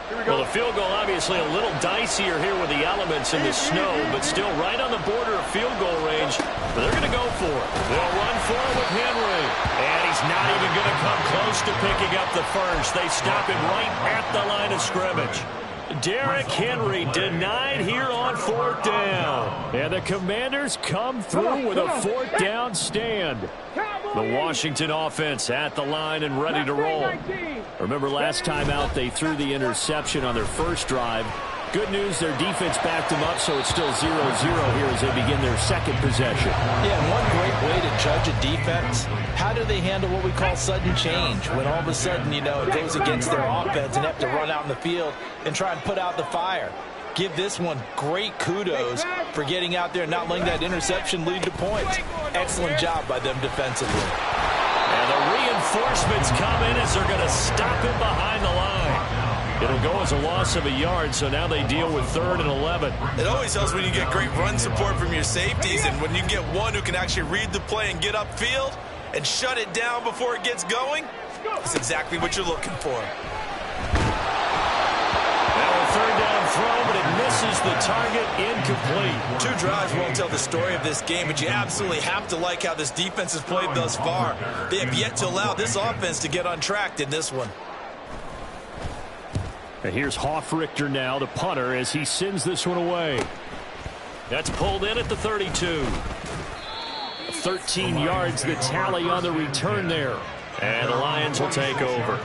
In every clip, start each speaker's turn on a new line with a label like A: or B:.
A: Well, the field goal obviously a little dicier here with the elements in the snow, but still right on the border of field goal range. But they're going to go for it. They'll run for it with Henry. And he's not even going to come close to picking up the first. They stop him right at the line of scrimmage. Derrick Henry denied here on 4th down. And the Commanders come through with a 4th down stand. The Washington offense at the line and ready to roll. Remember last time out they threw the interception on their first drive. Good news, their defense backed them up, so it's still 0-0 here as they begin their second possession.
B: Yeah, and one great way to judge a defense, how do they handle what we call sudden change? When all of a sudden, you know, it goes against their offense and they have to run out in the field and try and put out the fire. Give this one great kudos for getting out there and not letting that interception lead to points. Excellent job by them defensively.
A: And the reinforcements come in as they're going to stop him behind the line. It'll go as a loss of a yard, so now they deal with 3rd and 11.
C: It always helps when you get great run support from your safeties, and when you get one who can actually read the play and get upfield and shut it down before it gets going, that's exactly what you're looking for.
A: Now a 3rd down throw, but it misses the target, incomplete.
C: 2 drives won't tell the story of this game, but you absolutely have to like how this defense has played thus far. They have yet to allow this offense to get untracked in this one.
A: And here's Hoffrichter now, the punter, as he sends this one away. That's pulled in at the 32. 13 yards, the tally on the return there. And the Lions will take over.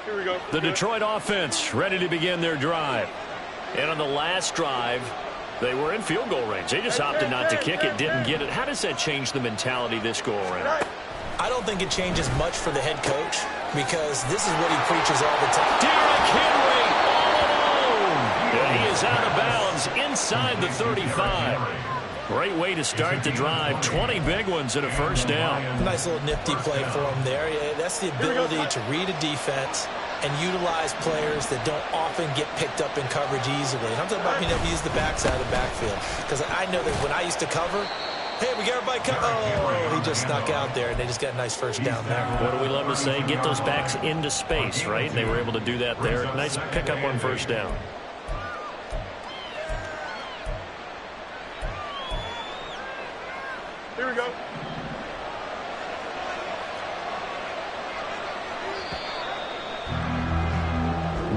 D: Here we go.
A: The Detroit offense ready to begin their drive. And on the last drive, they were in field goal range. They just opted not to kick it, didn't get it. How does that change the mentality this go around?
B: I don't think it changes much for the head coach because this is what he preaches all the time.
A: Derrick Henry all alone. And he is out of bounds inside the 35. Great way to start the drive. 20 big ones and a 1st down.
B: Nice little nifty play for him there. Yeah, that's the ability to read a defense and utilize players that don't often get picked up in coverage easily. And I'm talking about being able to use the backside of the backfield. Because I know that when I used to cover, hey, we got everybody covered. Oh, he just snuck out there, and they just got a nice 1st down there.
A: What do we love to say? Get those backs into space, right? And they were able to do that there. Nice pickup on 1st down.
D: Here we go.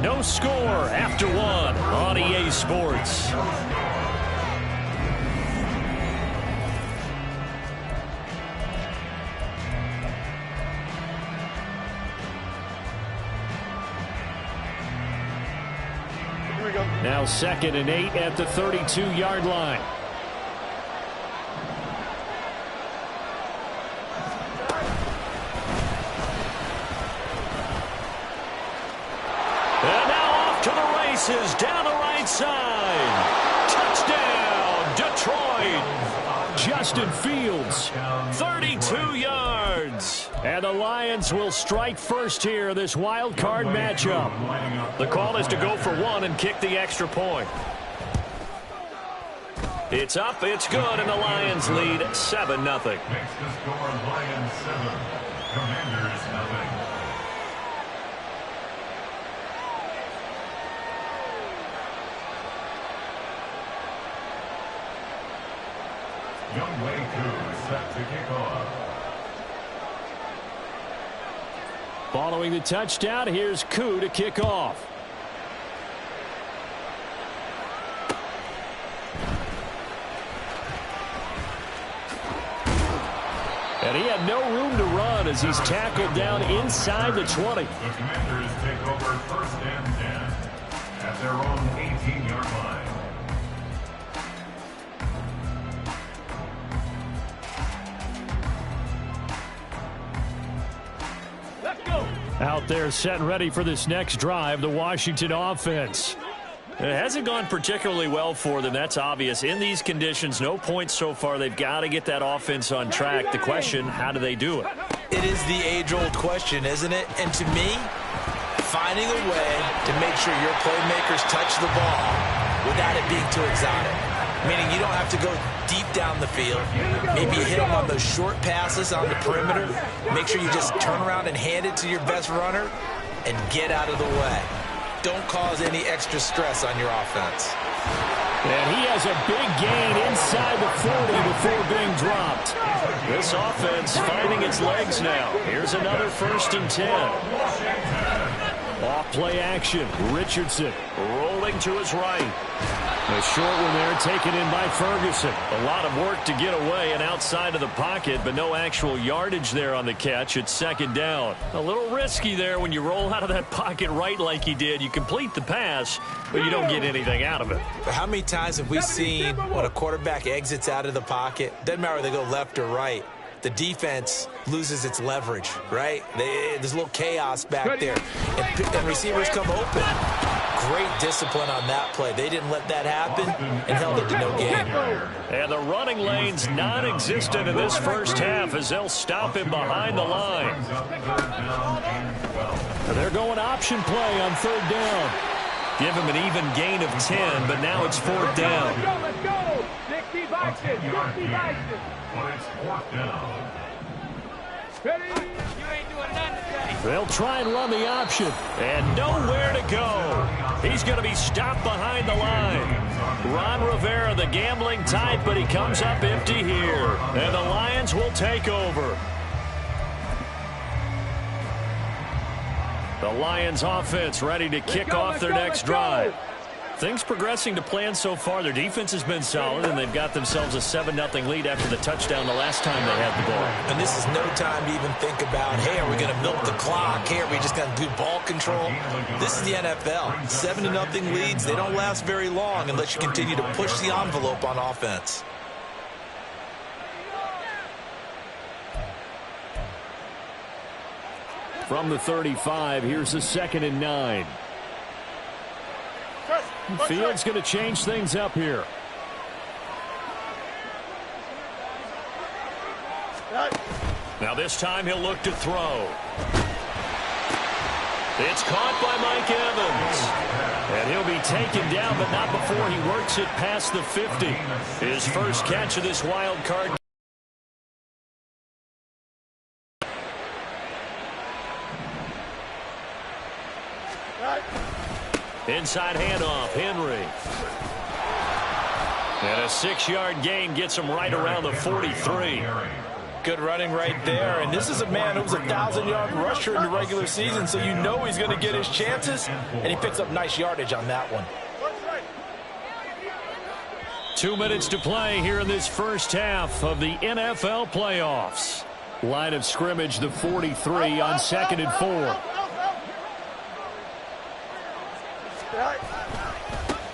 A: No score after 1 on EA Sports.
D: Here we go.
A: Now 2nd and 8 at the 32-yard line. Down the right side. Touchdown, Detroit. Justin Fields, 32 yards. And the Lions will strike first here, this wild card matchup. The call is to go for 1 and kick the extra point. It's up, it's good, and the Lions lead 7-0.
E: Makes the score Lions 7, Commanders 0. Young Wei Koo set to kick off.
A: Following the touchdown, here's Koo to kick off. And he had no room to run as he's tackled down inside the 20.
E: The Commanders take over 1st and 10 at their own 18-yard line.
A: Out there set and ready for this next drive, the Washington offense. It hasn't gone particularly well for them, that's obvious. In these conditions, no points so far. They've got to get that offense on track. The question, how do they do it?
B: It is the age-old question, isn't it? And to me, finding a way to make sure your playmakers touch the ball without it being too exotic. Meaning you don't have to go deep down the field. Maybe you hit them on those short passes on the perimeter. Make sure you just turn around and hand it to your best runner and get out of the way. Don't cause any extra stress on your offense.
A: And he has a big gain inside the 40 before being dropped. This offense finding its legs now. Here's another 1st and 10. Off play action. Richardson rolling to his right. A short one there taken in by Ferguson. A lot of work to get away and outside of the pocket, but no actual yardage there on the catch. It's 2nd down. A little risky there when you roll out of that pocket right like he did. You complete the pass, but you don't get anything out of it.
B: But how many times have we seen when a quarterback exits out of the pocket, doesn't matter whether they go left or right, the defense loses its leverage, right? There's a little chaos back there, and receivers come open. Great discipline on that play. They didn't let that happen and held it to no gain.
A: And the running lane's non-existent in this first half as they'll stop him behind the line. They're going option play on 3rd down. Give him an even gain of 10, but now it's 4th down.
D: Let's go! 60 Vikings! 60 Vikings!
E: But it's 4th down.
D: Ready? You ain't doing nothing today.
A: They'll try and run the option, and nowhere to go. He's going to be stopped behind the line. Ron Rivera, the gambling type, but he comes up empty here. And the Lions will take over. The Lions offense ready to kick off their next drive. Things progressing to plan so far. Their defense has been solid, and they've got themselves a 7-0 lead after the touchdown the last time they had the ball.
B: And this is no time to even think about, hey, are we going to milk the clock? Hey, are we just going to do ball control? This is the NFL. 7-0 leads, they don't last very long unless you continue to push the envelope on offense.
A: From the 35, here's the 2nd and 9. Fields going to change things up here. Now this time he'll look to throw. It's caught by Mike Evans. And he'll be taken down, but not before he works it past the 50. His first catch of this wild card. Inside handoff, Henry. And a 6-yard gain gets him right around the 43.
B: Good running right there. And this is a man who was a 1,000-yard rusher in the regular season, so you know he's going to get his chances. And he picks up nice yardage on that one.
A: 2 minutes to play here in this first half of the NFL playoffs. Line of scrimmage, the 43 on 2nd and 4.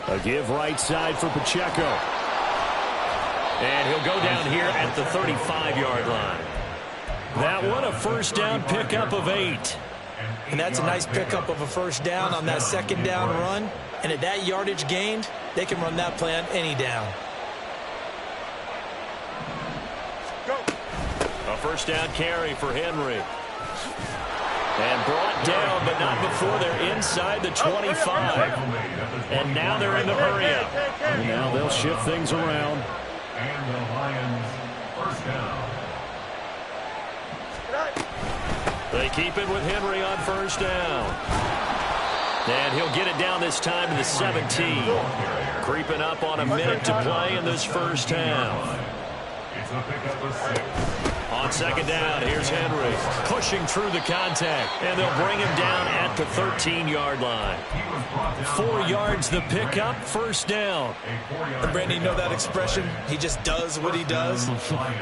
A: A give right side for Pacheco. And he'll go down here at the 35-yard line. That one, a first down pickup of 8.
B: And that's a nice pickup of a first down on that 2nd down run. And at that yardage gained, they can run that play on any down.
A: A first down carry for Henry. And brought down, but not before they're inside the 25. And now they're in the hurry-up. And now they'll shift things around.
E: And the Lions first down.
A: They keep it with Henry on first down. And he'll get it down this time to the 17. Creeping up on a minute to play in this first half.
E: It's a pickup of 6.
A: On 2nd down, here's Henry pushing through the contact, and they'll bring him down at the 13-yard line. 4 yards the pickup, first down.
B: And Brandon, you know that expression? He just does what he does.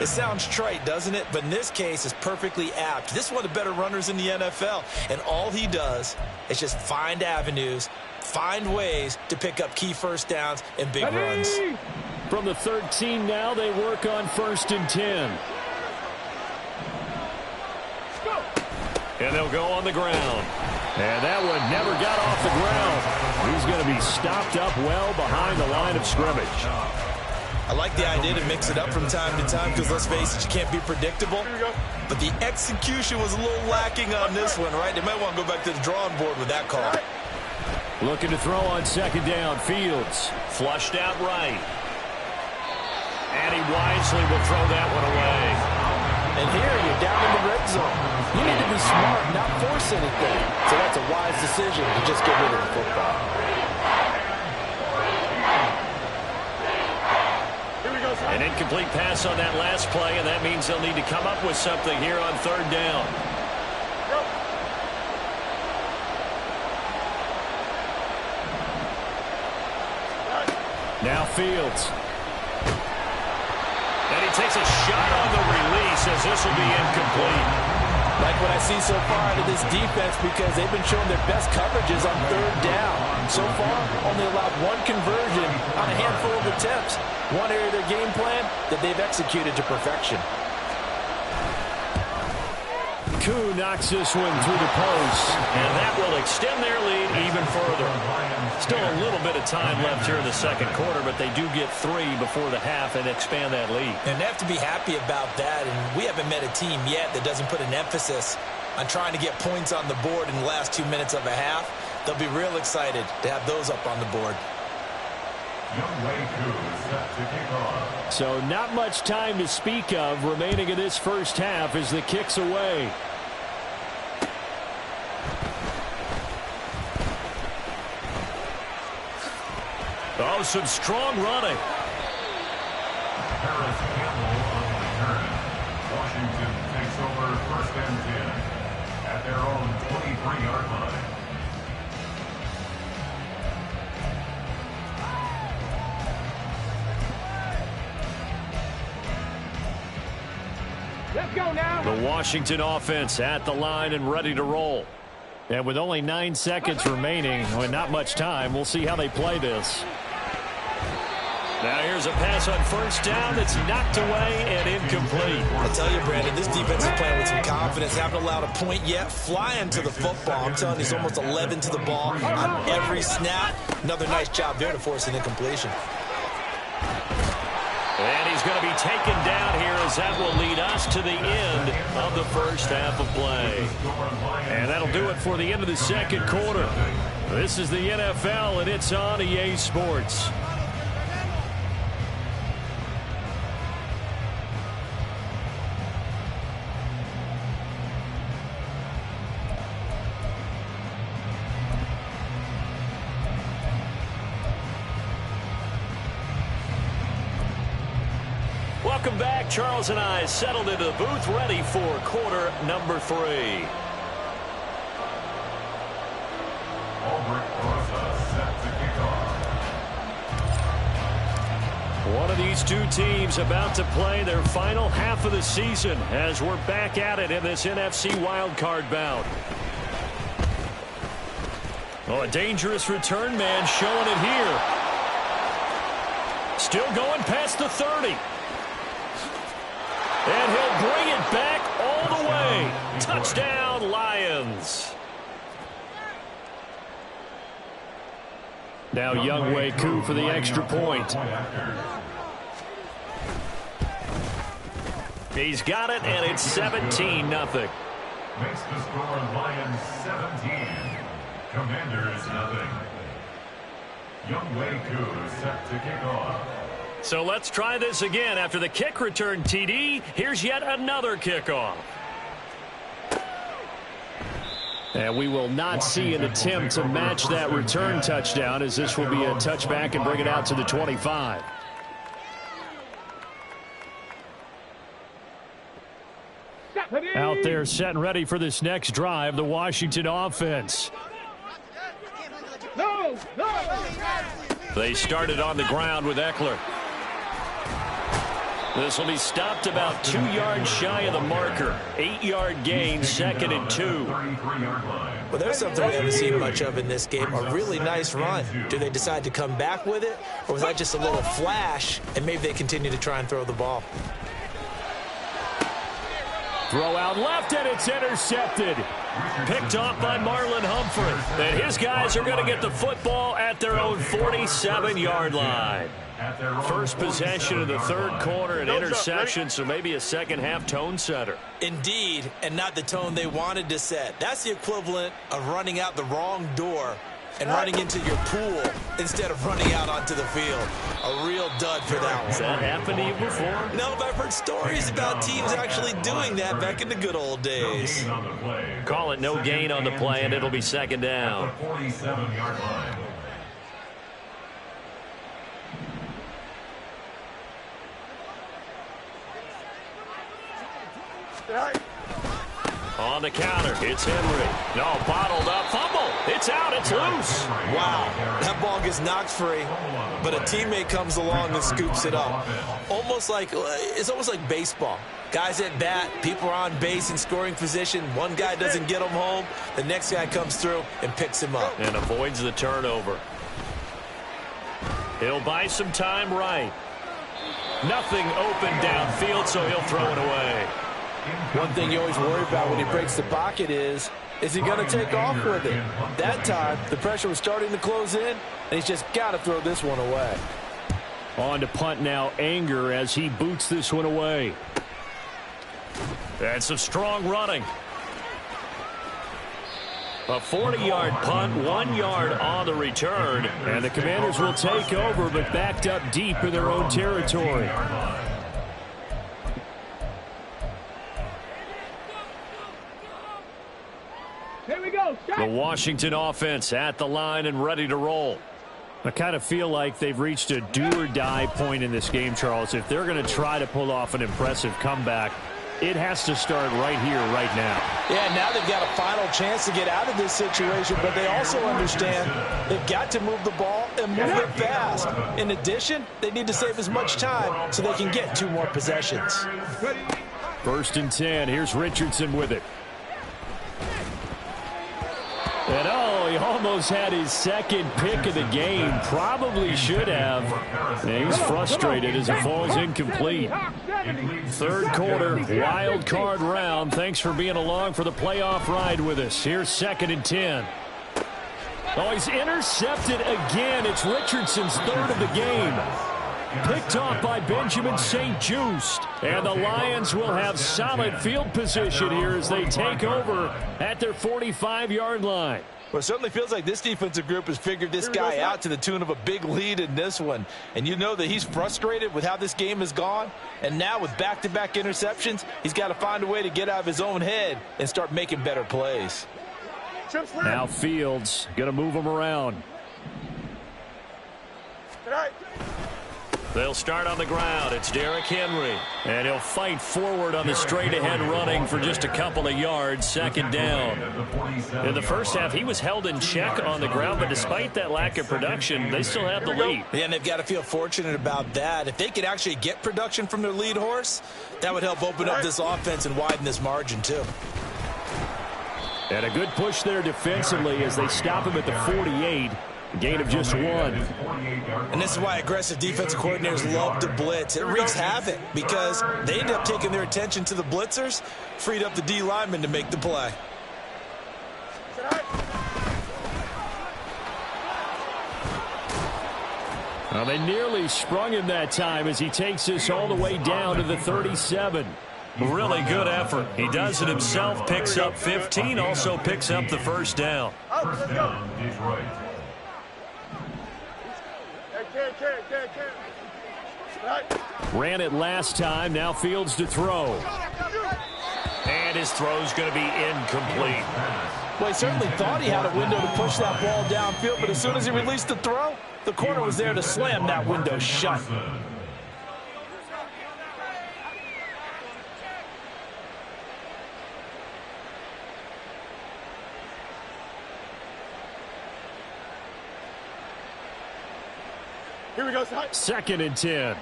B: It sounds trite, doesn't it? But in this case, it's perfectly apt. This is one of the better runners in the NFL, and all he does is just find avenues, find ways to pick up key first downs and big runs.
A: From the 13 now, they work on 1st and 10. And they'll go on the ground. And that one never got off the ground. He's going to be stopped up well behind the line of scrimmage.
C: I like the idea to mix it up from time to time because, let's face it, you can't be predictable. But the execution was a little lacking on this one, right? They might want to go back to the drawing board with that call.
A: Looking to throw on second down. Fields flushed out right. And he wisely will throw that one away.
B: And here you're down in the red zone. You need to be smart, not force anything. So that's a wise decision to just get rid of the football.
A: An incomplete pass on that last play, and that means they'll need to come up with something here on third down. Now Fields. And he takes a shot on the release as this will be incomplete.
B: Like what I see so far out of this defense because they've been showing their best coverages on third down. So far, only allowed one conversion on a handful of attempts. One area of their game plan that they've executed to perfection.
A: Koo knocks this one through the post, and that will extend their lead even further. Still a little bit of time left here in the second quarter, but they do get 3 before the half and expand that lead.
C: And they have to be happy about that, and we haven't met a team yet that doesn't put an emphasis on trying to get points on the board in the last 2 minutes of a half. They'll be real excited to have those up on the board.
A: So not much time to speak of remaining in this first half as the kick's away. Oh, some strong running.
E: Harris Campbell on the return. Washington takes over first and 10 at their own 23-yard line.
D: Let's go now.
A: The Washington offense at the line and ready to roll. And with only 9 seconds remaining, and not much time, we'll see how they play this. Now here's a pass on first down that's knocked away and incomplete.
C: I tell you, Brandon, this defense is playing with some confidence. Haven't allowed a point yet. Flying to the football. I'm telling you, he's almost 11 to the ball on every snap. Another nice job there to force an incompletion.
A: And he's going to be taken down here as that will lead us to the end of the first half of play. And that'll do it for the end of the second quarter. This is the NFL, and it's on EA Sports. Welcome back. Charles and I settled into the booth ready for quarter number 3. One of these two teams about to play their final half of the season as we're back at it in this NFC wildcard bout. Oh, a dangerous return man showing it here. Still going past the 30. And he'll bring it back all the way. Touchdown, Lions. Now Younghoe Koo for the extra point. He's got it, and it's 17-0.
E: Makes the score Lions 17. Commanders nothing. Younghoe Koo set to kick off.
A: So let's try this again. After the kick return TD, here's yet another kickoff. And we will not see an attempt to match that return touchdown, as this will be a touchback and bring it out to the 25. Out there set and ready for this next drive, the Washington offense.
D: No, no.
A: They started on the ground with Eckler. This will be stopped about 2 yards shy of the marker. 8-yard gain, 2nd and 2.
C: Well, there's something we haven't seen much of in this game, a really nice run. Do they decide to come back with it, or was that just a little flash, and maybe they continue to try and throw the ball?
A: Throw out left, and it's intercepted. Picked off by Marlon Humphrey. And his guys are going to get the football at their own 47-yard line. First possession of the third quarter, an interception, so maybe a second-half tone setter.
B: Indeed, and not the tone they wanted to set. That's the equivalent of running out the wrong door and running into your pool instead of running out onto the field. A real dud for that one.
A: Has that happened to you before?
B: No, but I've heard stories about teams actually doing that back in the good old days.
A: Call it no gain on the play, and it'll be second down.
E: 47-yard line.
A: On the counter, it's Henry. No, bottled up, fumble. It's out, it's loose.
B: Wow, that ball gets knocked free, but a teammate comes along and scoops it up. It's almost like baseball. Guys at bat, people are on base in scoring position. One guy doesn't get him home. The next guy comes through and picks him up.
A: And avoids the turnover. He'll buy some time right. Nothing open downfield, so he'll throw it away.
B: One thing you always worry about when he breaks the pocket is he going to take off with it? That time, the pressure was starting to close in, and he's just got to throw this one away.
A: On to punt now, Anger, as he boots this one away. That's some strong running. A 40-yard punt, 1 yard on the return, and the Commanders will take over, but backed up deep in their own territory.
D: Here we go.
A: The Washington offense at the line and ready to roll. I kind of feel like they've reached a do-or-die point in this game, Charles. If they're going to try to pull off an impressive comeback, it has to start right here, right now.
B: Yeah, now they've got a final chance to get out of this situation, but they also understand they've got to move the ball and move it fast. In addition, they need to save as much time so they can get 2 more possessions.
A: 1st and 10. Here's Richardson with it. And he almost had his second pick of the game. Probably should have. And he's frustrated as it falls incomplete. Third quarter, wild card round. Thanks for being along for the playoff ride with us. Here's 2nd and 10. Oh, he's intercepted again. It's Richardson's 3rd of the game. Picked off by Benjamin St-Juste. And the Lions will have solid field position here as they take over at their 45-yard line.
B: Well, it certainly feels like this defensive group has figured this guy out to the tune of a big lead in this one. And you know that he's frustrated with how this game has gone. And now with back-to-back interceptions, he's got to find a way to get out of his own head and start making better plays.
A: Now Fields going to move him around. They'll start on the ground. It's Derrick Henry. And he'll fight forward on the straight-ahead running for just a couple of yards. 2nd down. In the first half, he was held in check on the ground, but despite that lack of production, they still have the lead.
B: Yeah, and they've got to feel fortunate about that. If they could actually get production from their lead horse, that would help open up this offense and widen this margin, too.
A: And a good push there defensively as they stop him at the 48. A gain of just 1.
B: And this is why aggressive defensive coordinators love to blitz. It wreaks havoc because they end up taking their attention to the blitzers, freed up the D lineman to make the play.
A: Well, they nearly sprung him that time as he takes this all the way down to the 37. Really good effort. He does it himself, picks up 15, also picks up the 1st down.
E: First down, Detroit.
A: Ran it last time. Now Fields to throw. And his throw's going to be incomplete.
B: Well, he certainly thought he had a window to push that ball downfield, but as soon as he released the throw, the corner was there to slam that window shut.
D: Here we go.
A: 2nd and 10.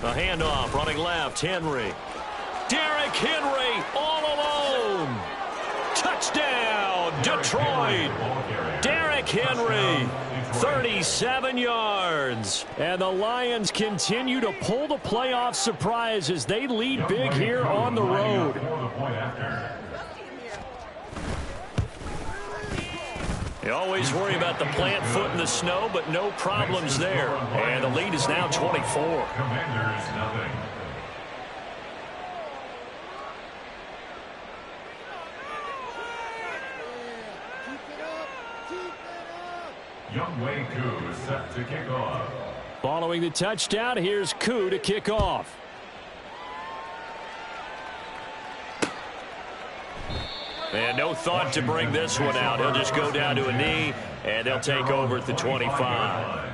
A: The handoff, running left, Henry. Derrick Henry all alone. Touchdown, Detroit. Derrick Henry. 37 yards. And the Lions continue to pull the playoff surprise as they lead big here on the road. You always worry about the plant foot in the snow, but no problems there. And the lead is now 24.
E: Commanders, nothing. Youngway Koo is set to kick off.
A: Following the touchdown, here's Koo to kick off. And no thought to bring this one out. He'll just go down to a knee, and they'll take over at the 25.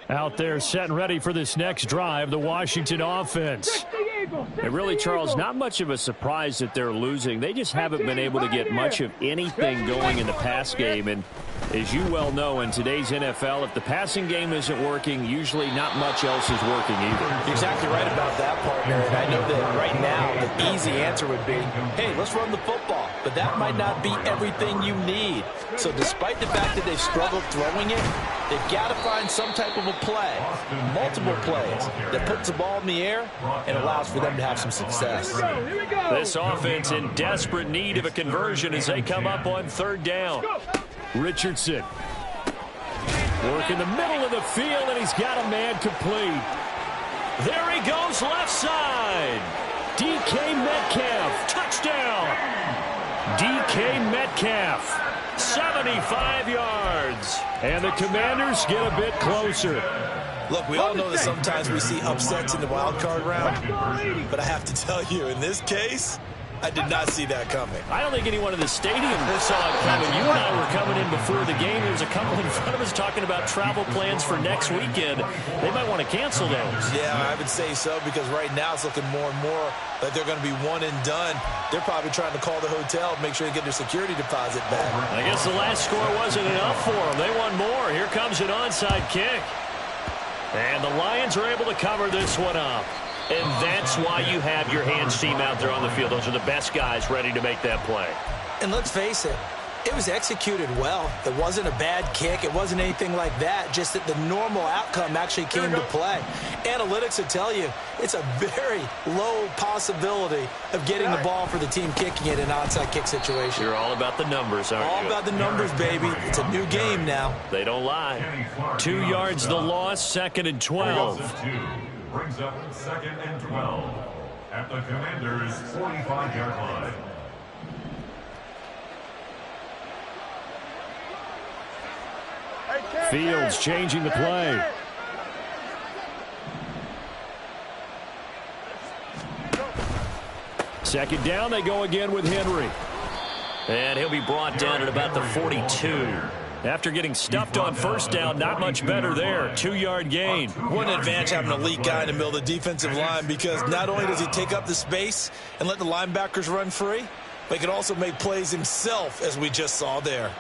A: Out there set and ready for this next drive, the Washington offense. And really, Charles, not much of a surprise that they're losing. They just haven't been able to get much of anything going in the pass game. And as you well know, in today's NFL, if the passing game isn't working, usually not much else is working either.
B: You're exactly right about that, partner. And I know that right now the easy answer would be, hey, let's run the football. But that might not be everything you need. So despite the fact that they've struggled throwing it, they've got to find some type of a play, multiple plays, that puts the ball in the air and allows for them to have some success.
A: This offense in desperate need of a conversion as they come up on third down. Richardson. Work in the middle of the field, and he's got a man complete. There he goes, left side. DK Metcalf, touchdown. DK Metcalf. 75 yards. And the Commanders get a bit closer.
C: Look, we all know that sometimes we see upsets in the wild card round, but I have to tell you, in this case, I did not see that coming.
A: I don't think anyone in the stadium saw it coming. You and I were coming in before the game. There was a couple in front of us talking about travel plans for next weekend. They might want to cancel those.
C: Yeah, I would say so, because right now it's looking more and more like they're going to be one and done. They're probably trying to call the hotel, make sure they get their security deposit back.
A: I guess the last score wasn't enough for them. They want more. Here comes an onside kick. And the Lions are able to cover this one up. And that's why you have your hands team out there on the field. Those are the best guys ready to make that play.
F: And let's face it, it was executed well. It wasn't a bad kick. It wasn't anything like that. Just that the normal outcome actually came to play. Analytics would tell you it's a very low possibility of getting the ball for the team kicking it in an onside kick situation.
A: You're all about the numbers, aren't you?
F: All about the numbers, baby. It's a new game now.
A: They don't lie. 2 yards the loss, 2nd and 12.
E: Brings up 2nd and 12 at the Commanders' 45-yard line.
A: Fields changing the play. Second down, they go again with Henry. And he'll be brought down at about the 42. After getting stuffed on first down, not much better there. 2-yard gain.
C: What an advantage having an elite guy in the middle of the defensive line, because not only does he take up the space and let the linebackers run free, but he can also make plays himself, as we just saw there.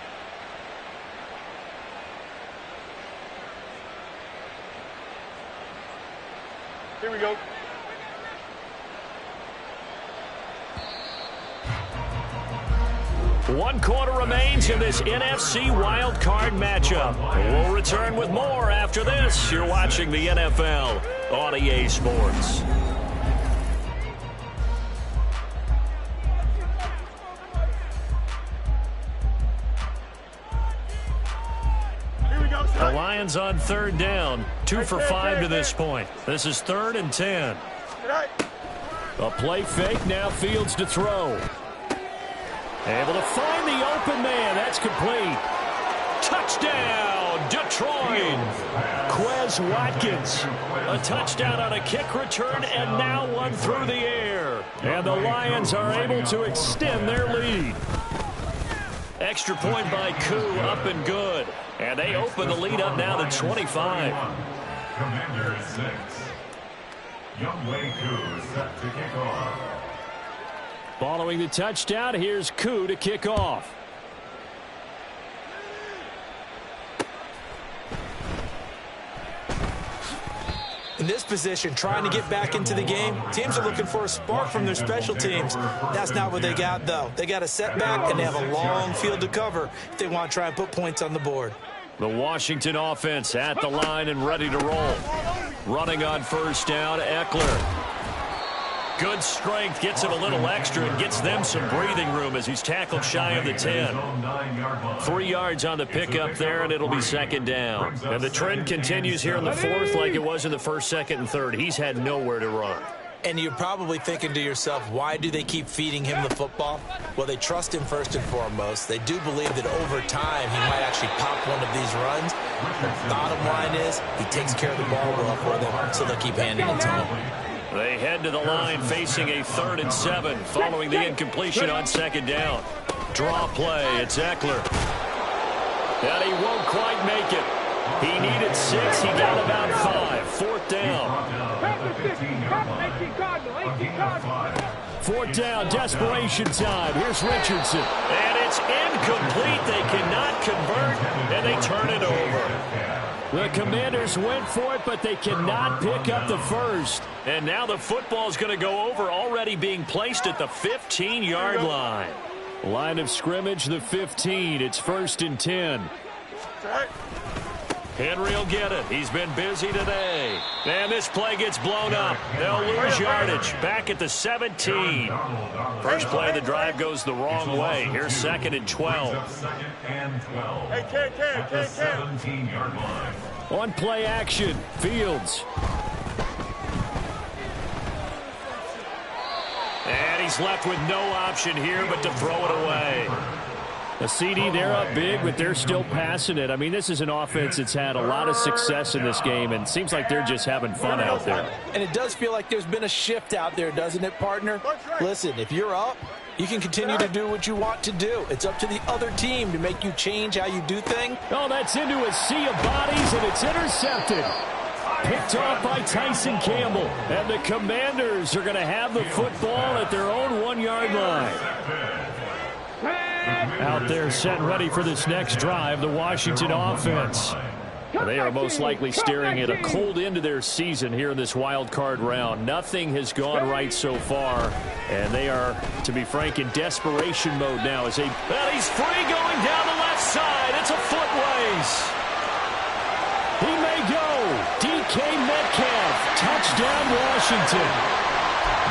D: Here we go.
A: One quarter remains in this NFC Wild Card matchup. We'll return with more after this. You're watching the NFL on EA Sports. The Lions on third down. 2 for 5 to this point. This is 3rd and 10. A play fake, now Fields to throw. Able to find the open man. That's complete. Touchdown, Detroit. Quez Watkins. A touchdown on a kick return, and now one through the air. And the Lions are able to extend their lead. Extra point by Koo, up and good. And they open the lead up now to 25.
E: Commanders 6. Youngway Koo set to kick off.
A: Following the touchdown, here's Koo to kick off.
C: In
F: this position, trying to get back into the game, teams are looking for a spark from their special teams. That's not what they got, though. They got a setback, and they have a long field to cover if they want to try and put points on the board.
A: The Washington offense at the line and ready to roll. Running on first down, Eckler. Good strength, gets him a little extra and gets them some breathing room as he's tackled shy of the 10. 3 yards on the pickup there, and it'll be second down. And the trend continues here in the fourth like it was in the first, second, and third. He's had nowhere to run.
F: And you're probably thinking to yourself, why do they keep feeding him the football? Well, they trust him first and foremost. They do believe that over time he might actually pop one of these runs. The bottom line is he takes care of the ball well for them, so they'll keep handing it to him.
A: They head to the line facing a 3rd and 7 following the incompletion on second down. Draw play, it's Eckler. And he won't quite make it. He needed 6, he got about 5. 4th down. 4th down, desperation time. Here's Richardson. And it's incomplete. They cannot convert, and they turn it over. The Commanders went for it, but they cannot pick up the first. And now the football's going to go over, already being placed at the 15-yard line. Line of scrimmage, the 15. It's 1st and 10. Henry will get it. He's been busy today. And this play gets blown up. They'll lose yardage. Back at the 17. First play of the drive goes the wrong way. Here's 2nd and 12. On play action, Fields. And he's left with no option here but to throw it away. A CD, they're up big, but they're still passing it. I mean, this is an offense that's had a lot of success in this game, and it seems like they're just having fun out there.
F: And it does feel like there's been a shift out there, doesn't it, partner? Listen, if you're up, you can continue to do what you want to do. It's up to the other team to make you change how you do things.
A: Oh, that's into a sea of bodies, and it's intercepted. Picked off by Tyson Campbell. And the Commanders are going to have the football at their own 1-yard line. Out there set ready for this next drive, the Washington offense. They are most likely staring at a cold end to their season here in this wild card round. Nothing has gone right so far, and they are, to be frank, in desperation mode now. As well, he's free going down the left side. It's a foot race. He may go. DK Metcalf, touchdown Washington.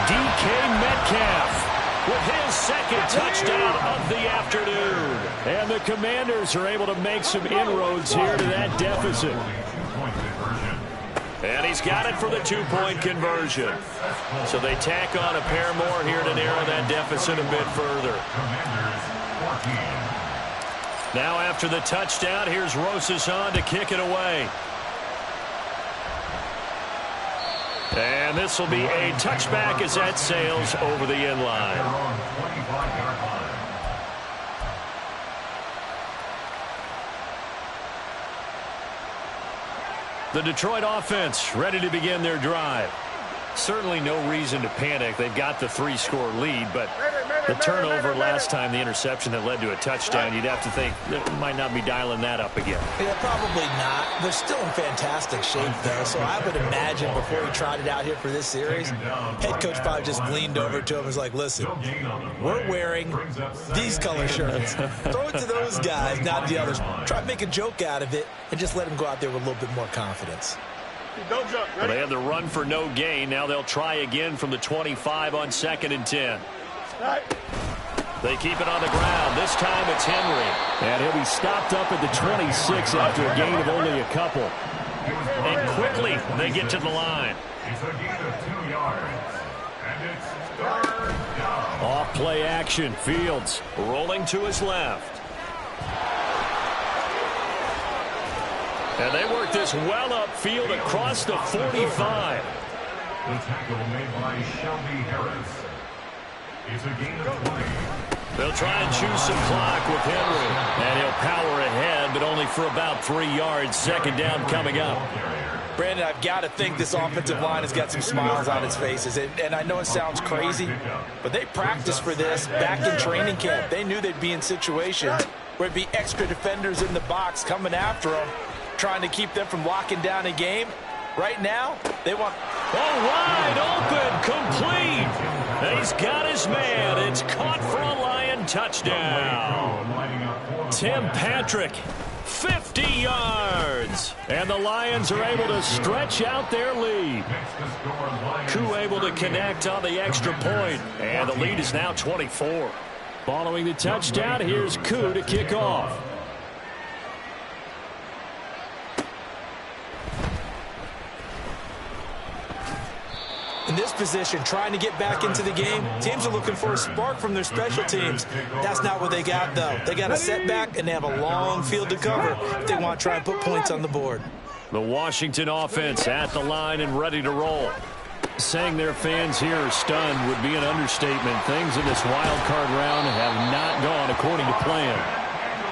A: DK Metcalf with his 2nd touchdown of the afternoon. And the Commanders are able to make some inroads here to that deficit. And he's got it for the 2-point conversion. So they tack on a pair more here to narrow that deficit a bit further. Now after the touchdown, here's Rosas on to kick it away. And this will be a touchback as that sails over the end line. The Detroit offense ready to begin their drive. Certainly no reason to panic. They've got the 3-score lead, but the turnover last time, the interception that led to a touchdown, you'd have to think they might not be dialing that up again.
F: Yeah, probably not. They're still in fantastic shape, though, so I would imagine before he trotted out here for this series, head coach probably just leaned over to him and was like, listen, we're wearing these color shirts. Throw it to those guys, not the others. Try to make a joke out of it and just let them go out there with a little bit more confidence.
A: Well, they had the run for no gain. Now they'll try again from the 25 on 2nd and 10. They keep it on the ground. This time it's Henry. And he'll be stopped up at the 26 after a gain of only a couple. And quickly they get to the line.
E: It's a gain of 2 yards. And it's 3rd down.
A: Off play action. Fields rolling to his left. And they work this well upfield across the 45.
E: The tackle made by Shelby Harris. It's a gain of 20.
A: They'll try and choose some clock with Henry. And he'll power ahead, but only for about 3 yards. 2nd down coming up.
F: Brandon, I've got to think this offensive line has got some smiles on its faces. And I know it sounds crazy, but they practiced for this back in training camp. They knew they'd be in situations where it'd be extra defenders in the box coming after them, trying to keep them from locking down a game.
B: Right now, they want...
A: Oh, wide open, complete. He's got his man. It's caught for a Lion touchdown. Tim Patrick, 50 yards. And the Lions are able to stretch out their lead. Koo able to connect on the extra point. And the lead is now 24. Following the touchdown, here's Koo to kick off.
F: In this position, trying to get back into the game, teams are looking for a spark from their special teams. That's not what they got, though. They got a setback, and they have a long field to cover if they want to try and put points on the board.
A: The Washington offense at the line and ready to roll. Saying their fans here are stunned would be an understatement. Things in this wild card round have not gone according to plan.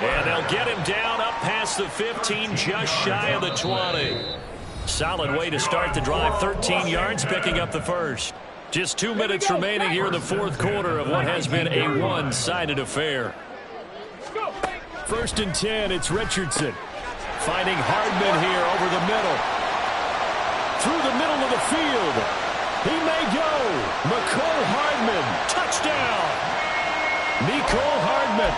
A: And they'll get him down up past the 15, just shy of the 20. Solid way to start the drive. 13 yards, picking up the first. Just 2 minutes remaining here in the fourth quarter of what has been a one-sided affair. 1st and 10, it's Richardson. Finding Hardman here over the middle. Through the middle of the field. He may go. Mecole Hardman, touchdown. Mecole Hardman,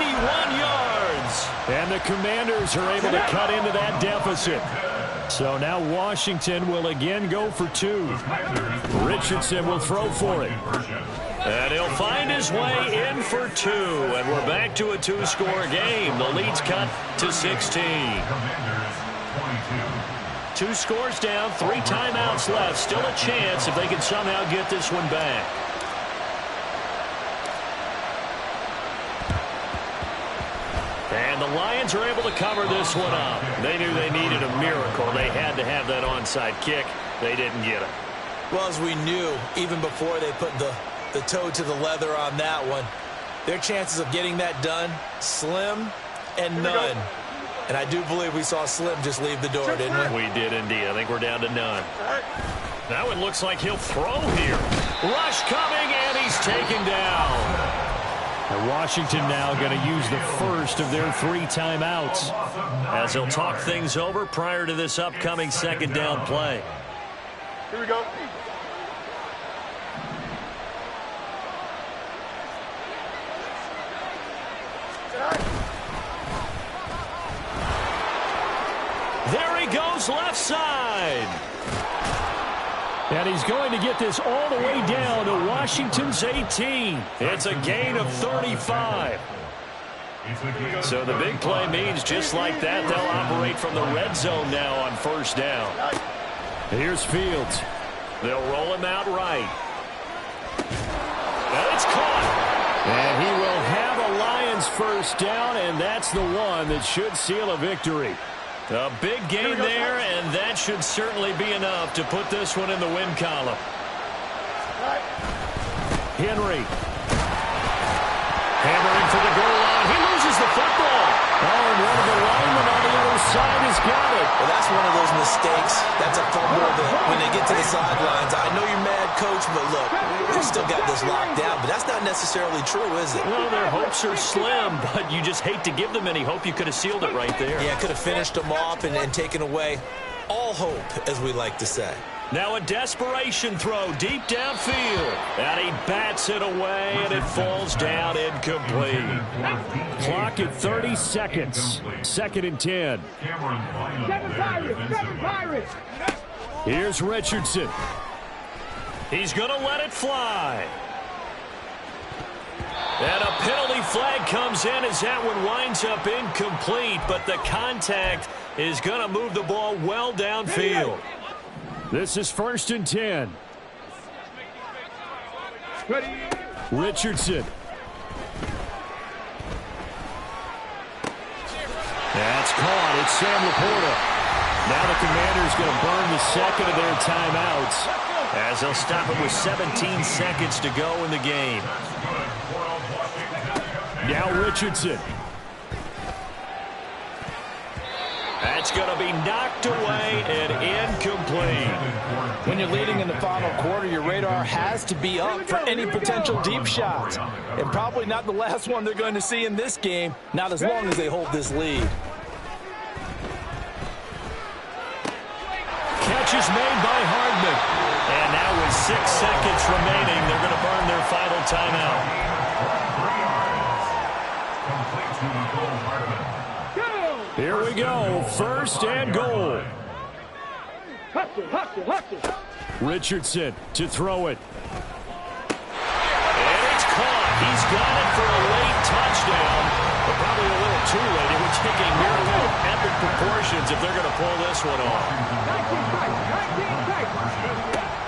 A: 81 yards. And the Commanders are able to cut into that deficit. So now Washington will again go for 2. Richardson will throw for it. And he'll find his way in for 2. And we're back to a 2-score game. The lead's cut to 16. 2 scores down, 3 timeouts left. Still a chance if they can somehow get this one back. And the Lions are able to cover this one up. They knew they needed a miracle. They had to have that onside kick. They didn't get it.
F: Well, as we knew, even before they put the toe to the leather on that one, their chances of getting that done, slim and none. And I do believe we saw Slim just leave the door, didn't we?
A: We did indeed. I think we're down to none. Now it looks like he'll throw here. Rush coming, and he's taken down. And Washington now going to use the first of their 3 timeouts as they'll talk things over prior to this upcoming 2nd down play.
D: Here we go.
A: There he goes, left side. And he's going to get this all the way down to Washington's 18. It's a gain of 35. So the big play means just like that, they'll operate from the red zone now on 1st down. Here's Fields. They'll roll him out right. And it's caught. And he will have a Lions 1st down, and that's the one that should seal a victory. A big gain there, and that should certainly be enough to put this one in the win column. Henry. Hammering for the goal line. He loses the football. Oh, and one of the linemen on the other side has got it.
F: Well, that's one of those mistakes. That's a fumble that when they get to the sidelines, I know you're mad, Coach, but look, they still got this locked down. But that's not necessarily true, is it?
A: Well, their hopes are slim, but you just hate to give them any hope. You could have sealed it right there.
F: Yeah, could have finished them off and taken away all hope, as we like to say.
A: Now a desperation throw deep downfield. And he bats it away, and it falls down incomplete. Clock at 30 seconds. 2nd and 10. Here's Richardson. He's going to let it fly. And a penalty flag comes in as that one winds up incomplete, but the contact is going to move the ball well downfield. This is 1st and 10. Richardson. That's caught. It's Sam Laporta. Now the Commanders going to burn the 2nd of their timeouts as they'll stop it with 17 seconds to go in the game. Now Richardson. That's going to be knocked away and incomplete.
B: When you're leading in the final quarter, your radar has to be up for any potential deep shots. And probably not the last one they're going to see in this game, not as long as they hold this lead.
A: catch is made by Hardman. And now with 6 seconds remaining, they're going to burn their final timeout.
E: 3 yards. Complete to Nicole Hardman.
A: Here we go. First and goal. Richardson to throw it. And it's caught. He's got it for a late touchdown. But probably a little too late. It would take a miracle of epic proportions if they're going to pull this one off.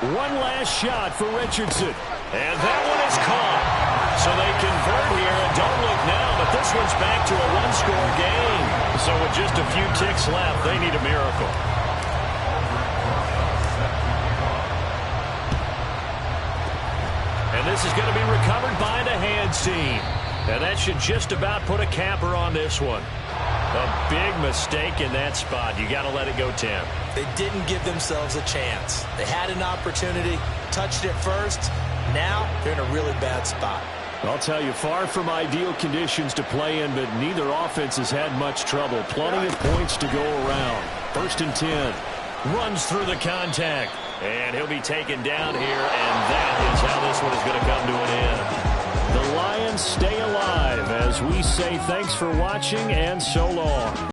A: One last shot for Richardson. And that one is caught. So they convert here, and don't look now, but this one's back to a one-score game. So with just a few ticks left, they need a miracle. And this is going to be recovered by the hands team. And that should just about put a capper on this one. A big mistake in that spot. You got to let it go, Tim.
F: They didn't give themselves a chance. They had an opportunity, touched it first. Now they're in a really bad spot.
A: I'll tell you, far from ideal conditions to play in, but neither offense has had much trouble. Plenty of points to go around. 1st and 10. Runs through the contact. And he'll be taken down here, and that is how this one is going to come to an end. The Lions stay alive as we say thanks for watching and so long.